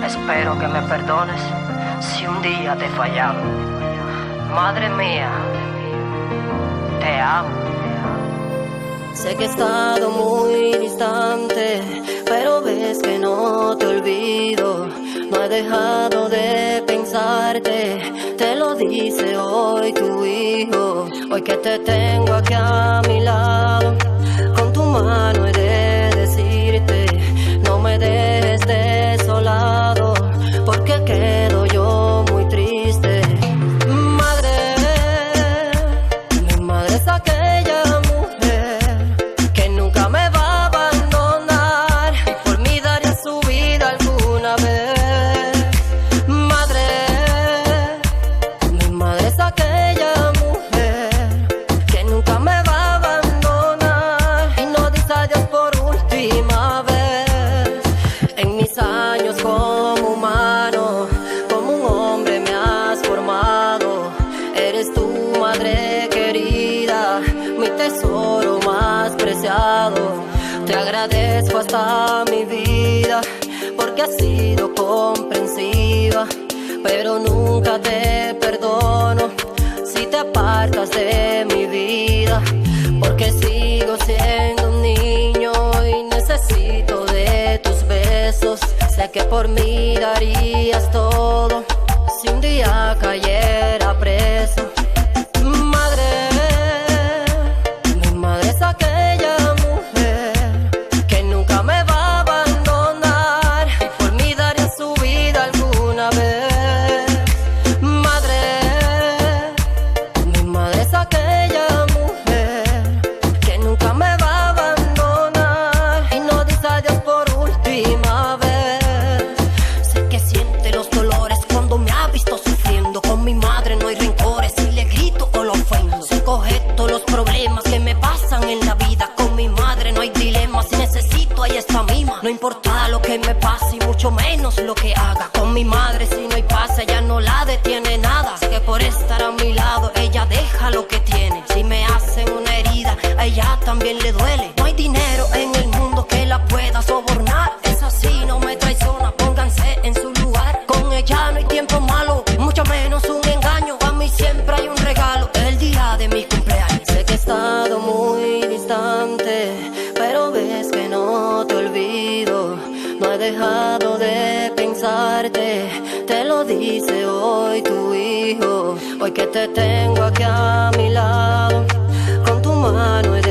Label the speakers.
Speaker 1: Espero que me perdones si un día te he fallado. Madre mía, te amo.
Speaker 2: Sé que he estado muy distante, pero ves que no te olvido. No he dejado de pensarte, te lo dice hoy tu hijo. Hoy que te tengo aquí a mi lado, con tu mano he de decirte: no me dejes desolado, porque quedo yo muy triste. Madre, mi madre es aquella mujer que nunca me va a abandonar y por mí daría su vida alguna vez. Madre, mi madre es aquella mujer que nunca me va a abandonar y no dice adiós por última vez. En mis años como humano, como un hombre me has formado. Eres tu madre querida, mi tesoro más preciado. Te agradezco hasta mi vida, porque has sido comprensiva, pero nunca te perdono si te apartas de mi vida, porque sigo siendo un niño y necesito de tus besos. Sé que por mí darías todo si un día cayera preso. Madre, mi madre es aquella mujer que nunca me va a abandonar y por mí daría su vida alguna vez. Madre, mi madre es aquella mujer que nunca me va a abandonar y no dice adiós por última vez. Sé que siente los dolores cuando me ha visto sufriendo. Con mi madre no hay rencores, si le grito o lo ofendo. Sé coger todos los problemas que me pasan en la vida. Con mi madre no hay dilemas, si necesito ahí está mima. No importa lo que me pase y mucho menos lo que haga. Con mi madre si no hay paz, ella no la detiene nada. Sé que por estar a mi lado ella deja lo que tiene. Si me hacen una herida, a ella también le duele. No hay dinero en el mundo que la pueda sobornar. Es así, no me traiciona, pónganse en su lugar. Con ella no hay tiempo malo, mucho menos un engaño. A mí siempre hay un regalo, el día de mi cumpleaños. Sé que he estado muy distante, pero ves que no te olvido. No he dejado de pensarte, te lo dice hoy tu hijo. Hoy que te tengo aquí a mi lado, con tu mano he